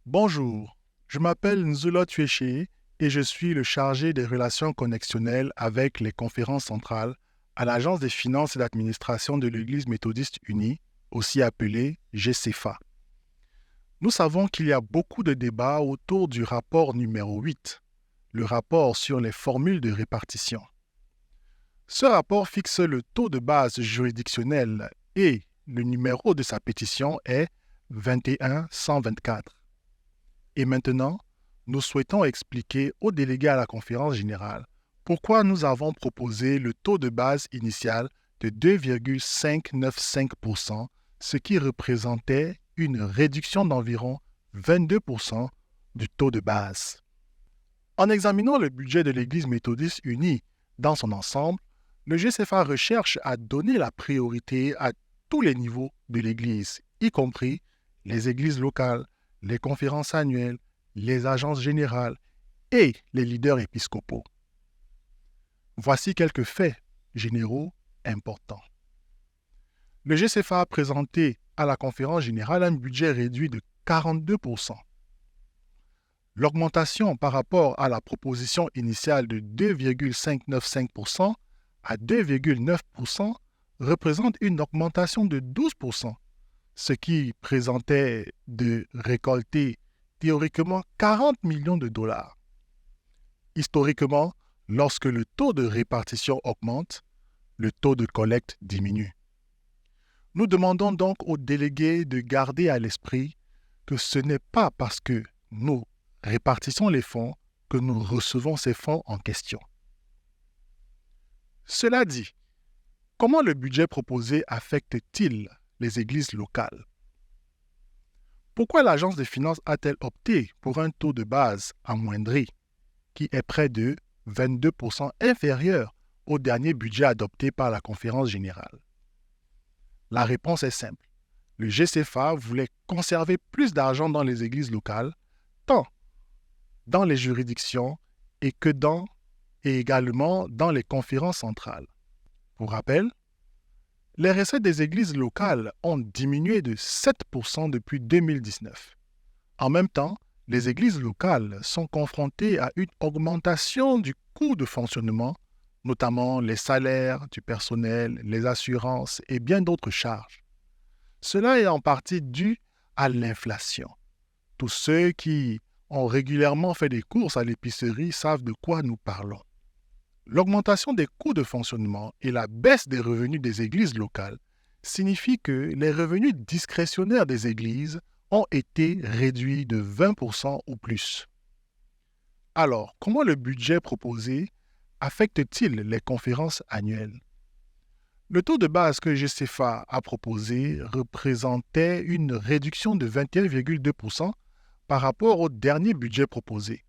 Bonjour, je m'appelle Nzula Tueche et je suis le chargé des relations connextionnelles avec les conférences centrales à l'Agence des finances et d'administration de l'Église méthodiste unie, aussi appelée GCFA. Nous savons qu'il y a beaucoup de débats autour du rapport numéro 8, le rapport sur les formules de répartition. Ce rapport fixe le taux de base juridictionnel et le numéro de sa pétition est 21124. Et maintenant, nous souhaitons expliquer aux délégués à la conférence générale pourquoi nous avons proposé le taux de base initial de 2,595%, ce qui représentait une réduction d'environ 22% du taux de base. En examinant le budget de l'Église méthodiste unie dans son ensemble, le GCFA recherche à donner la priorité à tous les niveaux de l'Église, y compris les églises locales, les conférences annuelles, les agences générales et les leaders épiscopaux. Voici quelques faits généraux importants. Le GCFA a présenté à la conférence générale un budget réduit de 42%. L'augmentation par rapport à la proposition initiale de 2,595% à 2,9% représente une augmentation de 12%, ce qui présentait de récolter théoriquement 40 millions de dollars. Historiquement, lorsque le taux de répartition augmente, le taux de collecte diminue. Nous demandons donc aux délégués de garder à l'esprit que ce n'est pas parce que nous répartissons les fonds que nous recevons ces fonds en question. Cela dit, comment le budget proposé affecte-t-il les églises locales? Pourquoi l'Agence des finances a-t-elle opté pour un taux de base amoindri, qui est près de 22% inférieur au dernier budget adopté par la conférence générale? La réponse est simple. Le GCFA voulait conserver plus d'argent dans les églises locales, tant dans les juridictions et également dans les conférences centrales. Pour rappel, les recettes des églises locales ont diminué de 7% depuis 2019. En même temps, les églises locales sont confrontées à une augmentation du coût de fonctionnement, notamment les salaires du personnel, les assurances et bien d'autres charges. Cela est en partie dû à l'inflation. Tous ceux qui ont régulièrement fait des courses à l'épicerie savent de quoi nous parlons. L'augmentation des coûts de fonctionnement et la baisse des revenus des églises locales signifient que les revenus discrétionnaires des églises ont été réduits de 20% ou plus. Alors, comment le budget proposé affecte-t-il les conférences annuelles? Le taux de base que GCFA a proposé représentait une réduction de 21,2% par rapport au dernier budget proposé.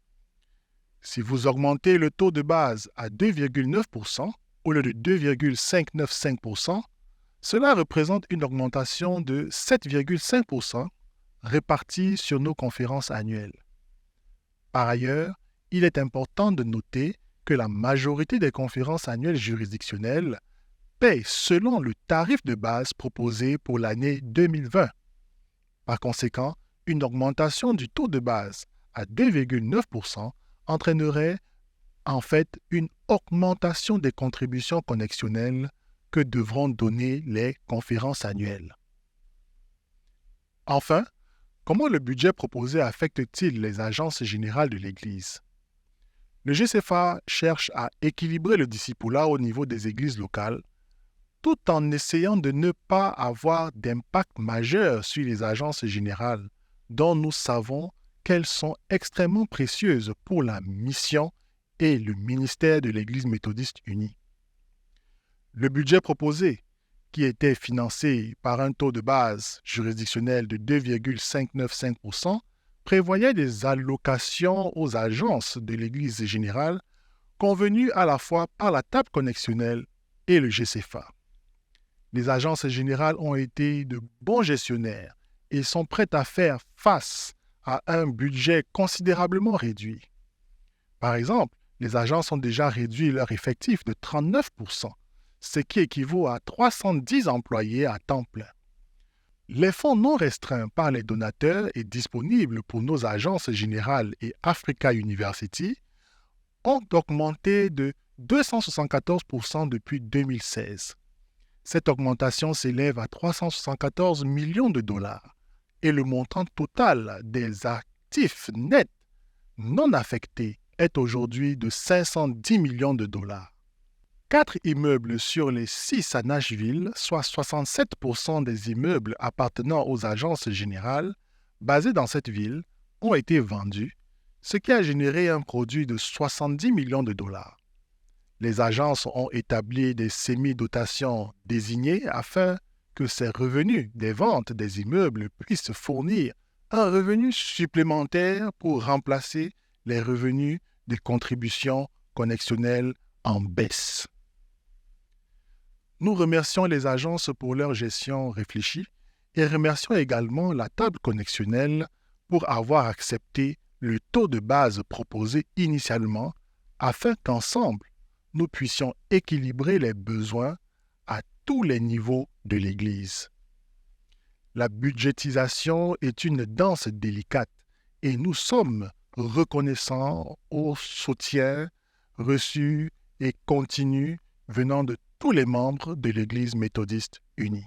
Si vous augmentez le taux de base à 2,9% au lieu de 2,595%, cela représente une augmentation de 7,5% répartie sur nos conférences annuelles. Par ailleurs, il est important de noter que la majorité des conférences annuelles juridictionnelles paient selon le tarif de base proposé pour l'année 2020. Par conséquent, une augmentation du taux de base à 2,9% entraînerait en fait une augmentation des contributions connextionnelles que devront donner les conférences annuelles. Enfin, comment le budget proposé affecte-t-il les agences générales de l'Église? Le GCFA cherche à équilibrer le discipulat au niveau des églises locales, tout en essayant de ne pas avoir d'impact majeur sur les agences générales, dont nous savons qu'elles sont extrêmement précieuses pour la mission et le ministère de l'Église méthodiste unie. Le budget proposé, qui était financé par un taux de base juridictionnel de 2,595%, prévoyait des allocations aux agences de l'Église générale convenues à la fois par la table connextionnelle et le GCFA. Les agences générales ont été de bons gestionnaires et sont prêtes à faire face à un budget considérablement réduit. Par exemple, les agences ont déjà réduit leur effectif de 39%, ce qui équivaut à 310 employés à temps plein. Les fonds non restreints par les donateurs et disponibles pour nos agences générales et Africa University ont augmenté de 274% depuis 2016. Cette augmentation s'élève à 374 millions de dollars et le montant total des actifs nets non affectés est aujourd'hui de 510 millions de dollars. 4 immeubles sur les 6 à Nashville, soit 67% des immeubles appartenant aux agences générales basées dans cette ville, ont été vendus, ce qui a généré un produit de 70 millions de dollars. Les agences ont établi des semi-dotations désignées afin que ces revenus des ventes des immeubles puissent fournir un revenu supplémentaire pour remplacer les revenus des contributions connexionnelles en baisse. Nous remercions les agences pour leur gestion réfléchie et remercions également la table connexionnelle pour avoir accepté le taux de base proposé initialement afin qu'ensemble, nous puissions équilibrer les besoins à tous les niveaux de l'Église. La budgétisation est une danse délicate et nous sommes reconnaissants au soutien reçu et continu venant de tous les membres de l'Église méthodiste unie.